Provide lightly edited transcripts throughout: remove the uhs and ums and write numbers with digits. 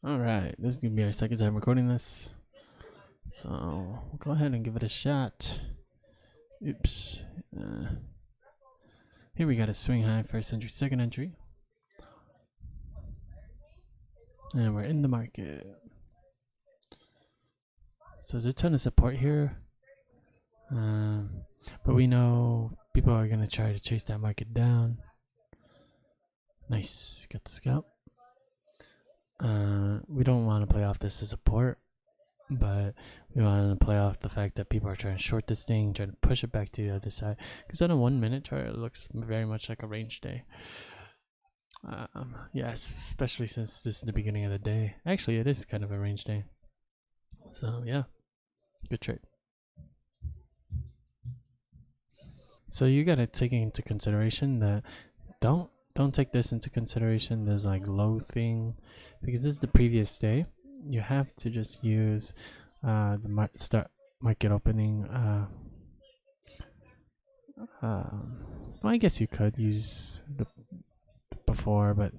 Alright, this is gonna be our second time recording this. So we'll go ahead and give it a shot. Oops. Here we got a swing high, first entry, second entry. And we're in the market. So there's a ton of support here. But we know people are gonna try to chase that market down. Nice, got the scalp. We don't want to play off this as support, but we want to play off the fact that people are trying to short this thing, trying to push it back to the other side. Because on a 1 minute chart, it looks very much like a range day. Yes, especially since this is the beginning of the day. Actually, it is kind of a range day. So yeah, good trade. So you gotta take into consideration that don't take this into consideration. There's like low thing because this is the previous day. You have to just use the start market opening. Well, I guess you could use the before, but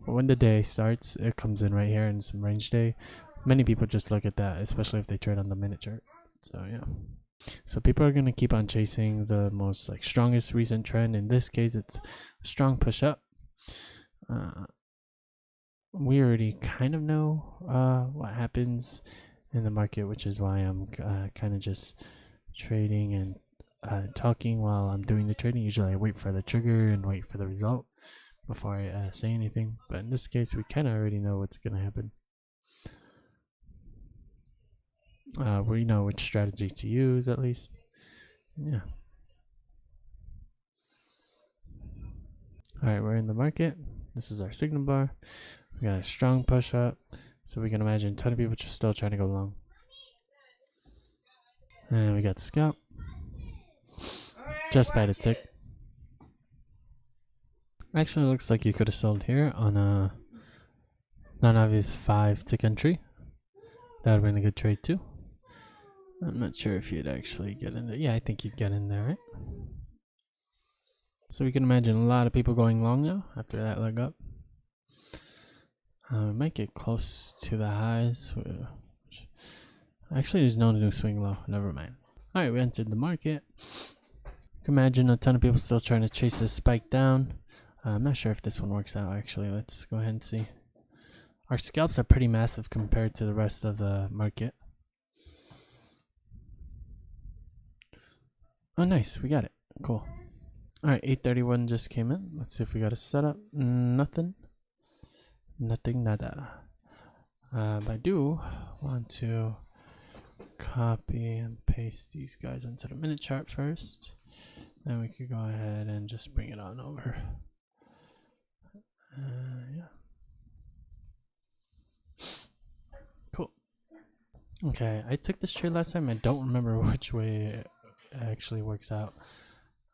when the day starts, it comes in right here in some range day. Many people just look at that, especially if they trade on the minute chart. So yeah. So people are gonna keep on chasing the most strongest recent trend. In this case, it's a strong push up. We already kind of know what happens in the market, which is why I'm kind of just trading and talking while I'm doing the trading. Usually I wait for the trigger and wait for the result before I say anything, but in this case we kind of already know what's gonna happen. We know which strategy to use, at least. Yeah. Alright, we're in the market. This is our signal bar. We got a strong push up, so we can imagine a ton of people just still trying to go long. And we got the scalp. Just by the tick. Actually, it looks like you could have sold here on a non-obvious 5 tick entry. That would have been a good trade too. I'm not sure if you'd actually get in there. Yeah, I think you'd get in there, right? So we can imagine a lot of people going long now after that leg up. We might get close to the highs. Actually, there's no new swing low. Never mind. Alright, we entered the market. You can imagine a ton of people still trying to chase this spike down. I'm not sure if this one works out, actually. Let's go ahead and see. Our scalps are pretty massive compared to the rest of the market. Oh, nice. We got it. Cool. Alright, 831 just came in. Let's see if we got a setup. Nothing. Nothing, nada. But I do want to copy and paste these guys into the minute chart first. Then we could go ahead and just bring it on over. Yeah. Cool. Okay, I took this trade last time. I don't remember which way it actually works out.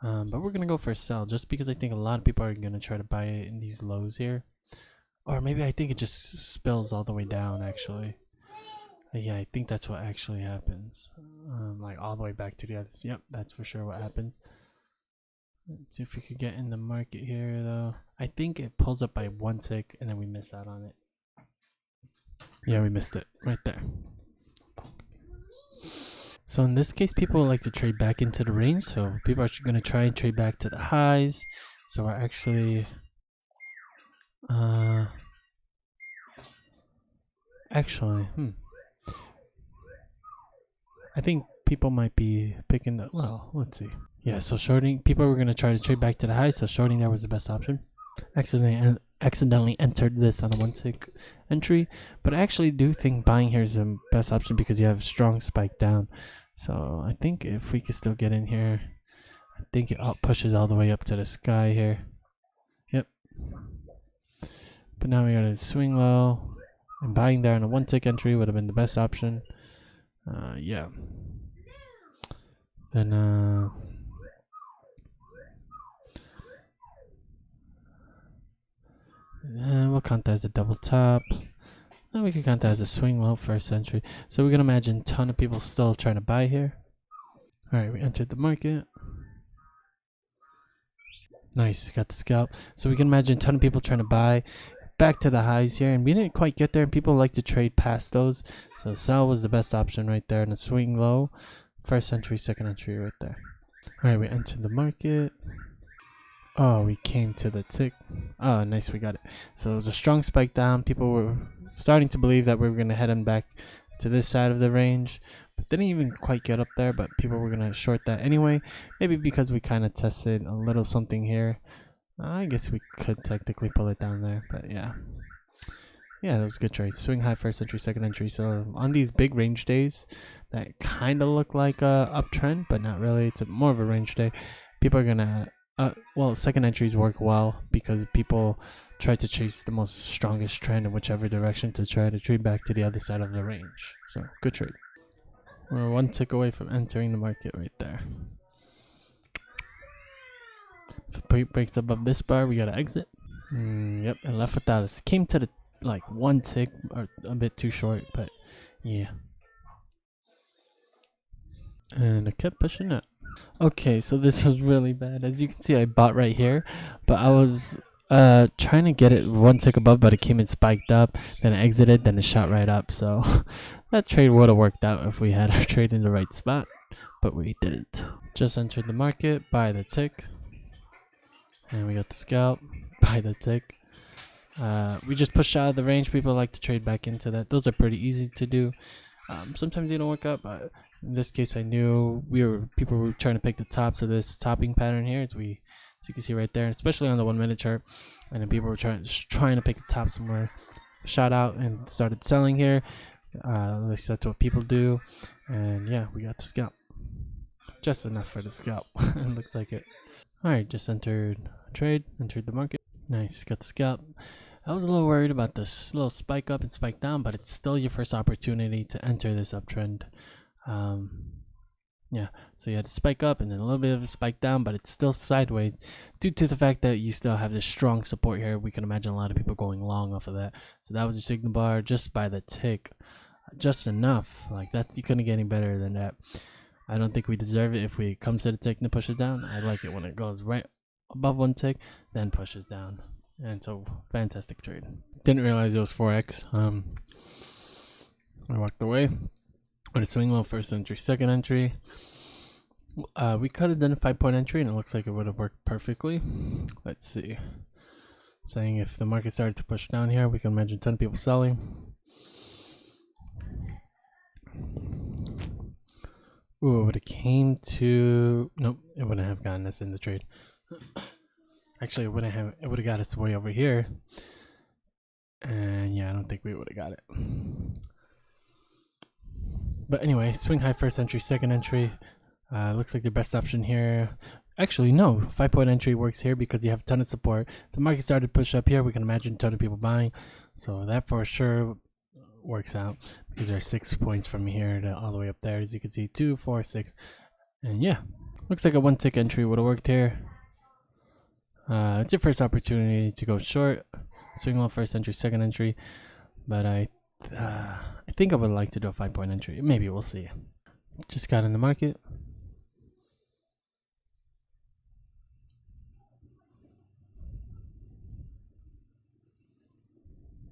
But we're gonna go for a sell just because I think a lot of people are gonna try to buy it in these lows here. Or maybe I think it just spills all the way down, actually. Yeah, I think that's what actually happens. Like all the way back to the others. Yep, that's for sure what happens. Let's see if we could get in the market here, though. I think it pulls up by 1 tick, and then we miss out on it. Yeah, we missed it right there. So in this case, people like to trade back into the range. So people are going to try and trade back to the highs. So we're actually... I think people might be picking the... Well, let's see. Yeah, so shorting... People were going to try to trade back to the highs. So shorting there was the best option. Accidentally entered this on a 1 tick entry, but I actually do think buying here is the best option because you have a strong spike down. So I think if we could still get in here, I think it pushes all the way up to the sky here. Yep. But now we got to swing low, and buying there on a 1 tick entry would have been the best option. Yeah. Then we'll count that as a double top. And we can count that as a swing low first entry. So we can imagine a ton of people still trying to buy here. Alright, we entered the market. Nice, got the scalp. So we can imagine a ton of people trying to buy. back to the highs here, and we didn't quite get there, and people like to trade past those, so sell was the best option right there, and a swing low, first entry, second entry right there. All right, we entered the market. Oh, we came to the tick. Oh, nice, we got it. So it was a strong spike down. People were starting to believe that we were going to head on back to this side of the range, but didn't even quite get up there, but people were going to short that anyway, maybe because we kind of tested a little something here. I guess we could technically pull it down there, but yeah, that was a good trade. Swing high, first entry, second entry. So on these big range days that kind of look like a uptrend, but not really, it's more of a range day, people are gonna well, second entries work well because people try to chase the most strongest trend in whichever direction to try to trade back to the other side of the range. So good trade. We're one tick away from entering the market right there. If it breaks above this bar, we gotta exit. Yep, and left without us. Came to the like one tick or a bit too short, but yeah. And I kept pushing up. Okay, so this was really bad. As you can see, I bought right here, but I was trying to get it one tick above, but it came in spiked up, then I exited, then it shot right up. So that trade would have worked out if we had our trade in the right spot, but we didn't. Just entered the market, buy the tick, and we got the scalp, buy the tick. We just pushed out of the range. People like to trade back into that. Those are pretty easy to do. Sometimes they don't work out, but in this case, I knew people were trying to pick the tops of this topping pattern here, as you can see right there, especially on the 1 minute chart. And then people were trying to pick the top somewhere. Shot out and started selling here. At least that's what people do. And yeah, we got the scalp. Just enough for the scalp. It looks like it. All right, just entered trade, entered the market. Nice, got the scalp. I was a little worried about this little spike up and spike down, but it's still your first opportunity to enter this uptrend. Yeah, so you had to spike up and then a little bit of a spike down, but it's still sideways due to the fact that you still have this strong support here. We can imagine a lot of people going long off of that. So that was your signal bar just by the tick, just enough. Like that, you couldn't get any better than that. I don't think we deserve it if we comes to the tick and push it down. I like it when it goes right above one tick, then pushes down. And so fantastic trade. Didn't realize it was 4x. I walked away. With a swing low, first entry, second entry. We could have done a 5-point entry and it looks like it would have worked perfectly. Let's see. Saying if the market started to push down here, we can imagine 10 people selling. Ooh, it would have came to, nope, it wouldn't have gotten us in the trade. Actually, it would have got us way over here. And yeah, I don't think we would have got it. But anyway, swing high, first entry, second entry. Looks like the best option here. Actually, no, 5-point entry works here because you have a ton of support. The market started to push up here. We can imagine a ton of people buying. So that for sure works out because there are 6 points from here to all the way up there. As you can see, 2, 4, 6. And yeah, looks like a 1-tick entry would have worked here. It's your first opportunity to go short. Swing low, first entry, second entry. But I think I would like to do a 5-point entry. Maybe we'll see. Just got in the market.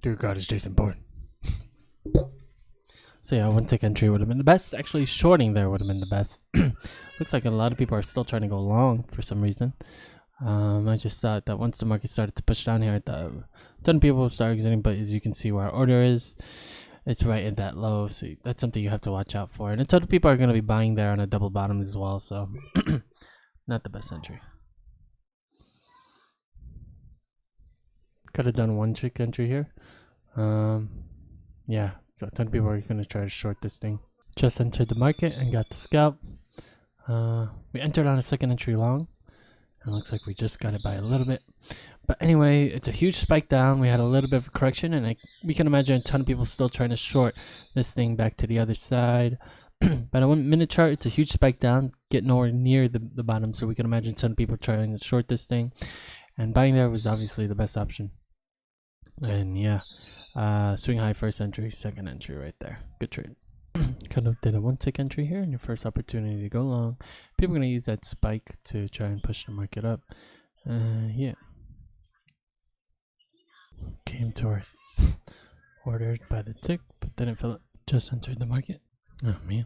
Dear God, is Jason Bourne. So yeah, 1-tick entry would have been the best. Actually, shorting there would have been the best. Looks like a lot of people are still trying to go long for some reason. I just thought that once the market started to push down here, I thought a ton of people would start exiting, but as you can see where our order is, it's right at that low, so that's something you have to watch out for. And a ton of people are going to be buying there on a double bottom as well, so not the best entry. Could have done 1-tick entry here. Yeah, a ton of people are going to try to short this thing. Just entered the market and got the scalp. We entered on a second entry long. It looks like we just got it by a little bit. But anyway, it's a huge spike down. We had a little bit of a correction, and we can imagine a ton of people still trying to short this thing back to the other side. But on 1 minute chart, it's a huge spike down, get nowhere near the bottom. So we can imagine a ton of people trying to short this thing. And buying there was obviously the best option. And yeah, swing high, first entry, second entry right there. Good trade. Kind of did a 1-tick entry here, and your first opportunity to go long. People are going to use that spike to try and push the market up. Yeah. Came to our ordered by the tick, but didn't fill it. Just entered the market. Oh man.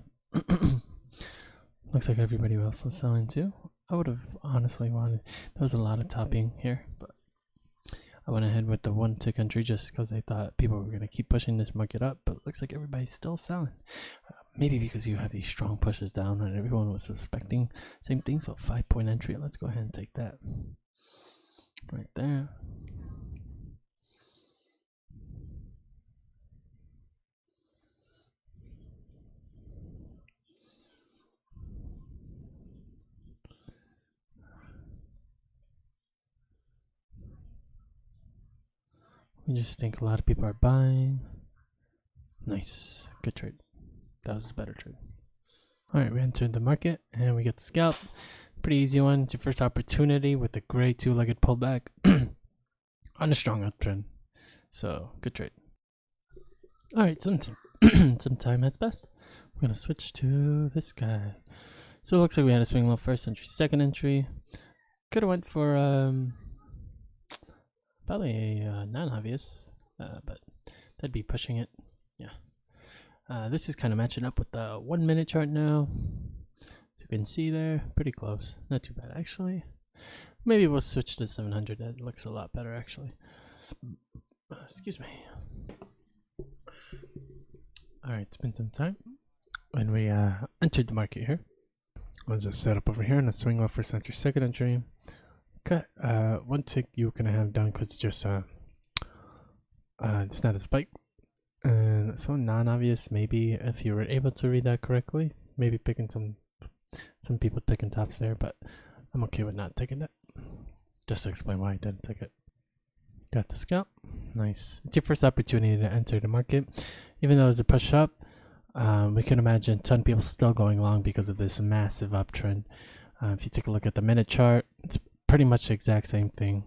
Looks like everybody else was selling too. I would have honestly wanted, there was a lot of topping here, but I went ahead with the one tick entry just because I thought people were going to keep pushing this market up, but it looks like everybody's still selling. Maybe because you have these strong pushes down and everyone was suspecting same thing. So 5-point entry. Let's go ahead and take that right there. We just think a lot of people are buying. Nice. Good trade. That was a better trade. Alright, we entered the market and we get the scalp. Pretty easy one. It's your first opportunity with a gray two-legged pullback on a strong uptrend. So, good trade. Alright, some time has passed. We're going to switch to this guy. So it looks like we had a swing low first entry, second entry. Could have went for probably a non-obvious, but that'd be pushing it. Yeah. This is kind of matching up with the 1 minute chart now. As you can see there, pretty close. Not too bad, actually. Maybe we'll switch to 700. That looks a lot better, actually. Excuse me. Alright, it's been some time. When we entered the market here. Was a setup over here and a swing low first entry, second entry. Okay, one tick you can have done because it's just it's not a spike. And so non-obvious, maybe if you were able to read that correctly, maybe picking some people picking tops there, but I'm okay with not taking that. Just to explain why I didn't take it. Got the scalp. Nice. It's your first opportunity to enter the market. Even though it's a push up, we can imagine a ton of people still going long because of this massive uptrend. If you take a look at the minute chart, it's pretty much the exact same thing.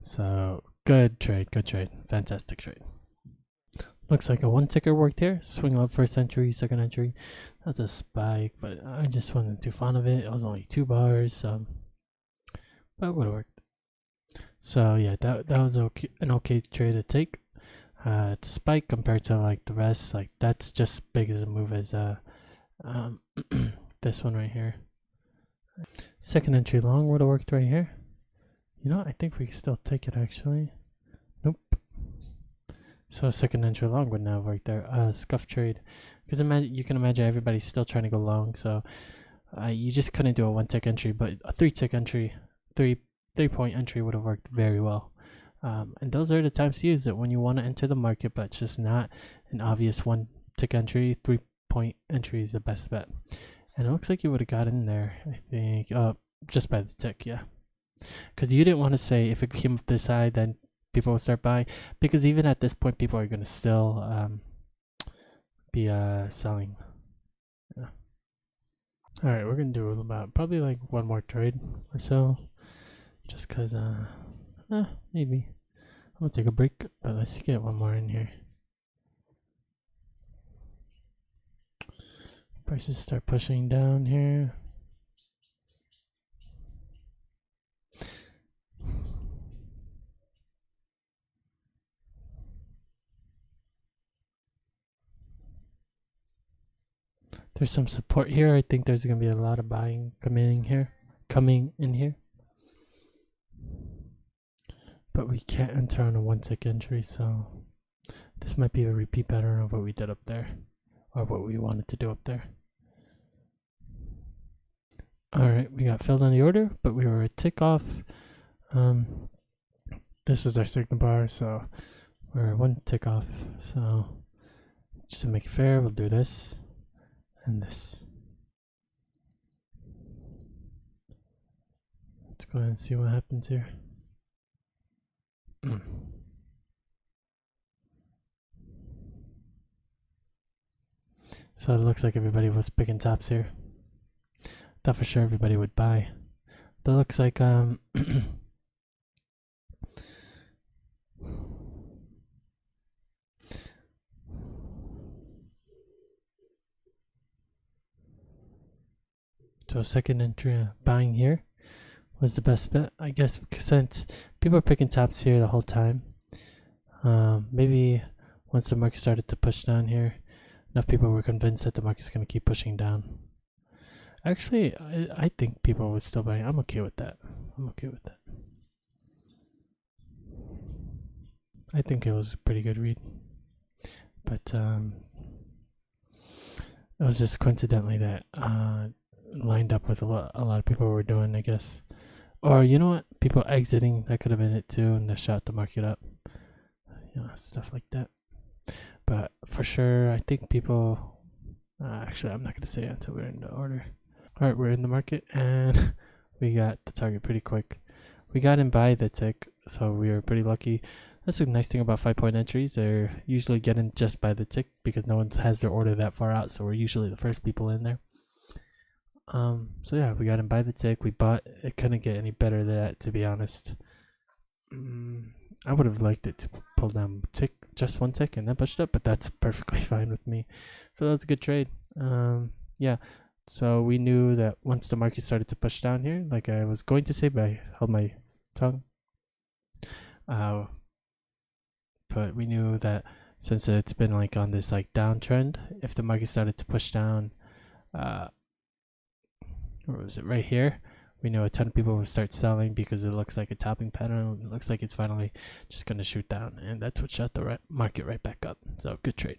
So good trade, fantastic trade. Looks like a one ticker worked here. Swing low first entry, second entry. That's a spike, but I just wasn't too fond of it. It was only 2 bars, but it would have worked. So yeah, that was okay, an okay trade to take. It's a spike compared to like the rest. Like that's just big as a move as this one right here. Second entry long would have worked right here. You know, I think we can still take it actually. Nope. So second entry long would now work there. Scuff trade, because you can imagine everybody's still trying to go long. So you just couldn't do a one tick entry, but a 3-tick entry, 3-point entry would have worked very well. And those are the times to use it when you want to enter the market, but it's just not an obvious one tick entry. 3-point entry is the best bet. And it looks like you would have got in there, I think, just by the tick, yeah. Because you didn't want to say if it came up this high, then people will start buying. Because even at this point, people are going to still be selling. Yeah. All right, we're going to do about probably like one more trade or so. Just because, maybe. I'm going to take a break, but let's get one more in here. Prices start pushing down here. There's some support here. I think there's going to be a lot of buying coming in here. But we can't enter on a 1-tick entry, so this might be a repeat pattern of what we did up there, or what we wanted to do up there. Alright, we got filled on the order, but we were a tick off. This was our signal bar, so we're 1 tick off. So just to make it fair, we'll do this and this. Let's go ahead and see what happens here. So it looks like everybody was picking tops here. Thought for sure everybody would buy. But it looks like so second entry buying here was the best bet, I guess, since people are picking tops here the whole time. Maybe once the market started to push down here, enough people were convinced that the market's going to keep pushing down. Actually, I think people were still buying. I'm okay with that. I'm okay with that. I think it was a pretty good read. But it was just coincidentally that lined up with what a lot of people were doing, I guess. Or you know what? People exiting, that could have been it too, and they shot the market up. Stuff like that. But for sure, I think people. Actually, I'm not gonna say it until we're in the order. All right, we're in the market, and we got the target pretty quick. We got in by the tick, so we were pretty lucky. That's a nice thing about 5-point entries. They're usually getting just by the tick because no one has their order that far out, so we're usually the first people in there. So yeah, we got in by the tick. We bought. It couldn't get any better than that, to be honest. I would have liked it to pull down tick, just one tick, and then push it up, but that's perfectly fine with me. So that was a good trade. Yeah. So we knew that once the market started to push down here, like I was going to say, but I held my tongue. But we knew that since it's been like on this like downtrend, if the market started to push down, where was it? Right here. We know a ton of people will start selling because it looks like a topping pattern. It looks like it's finally just going to shoot down, and that's what shut the market right back up. So good trade.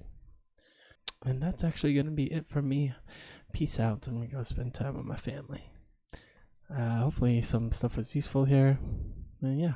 And that's actually going to be it for me. Peace out. I'm going to go spend time with my family. Hopefully some stuff was useful here. And yeah.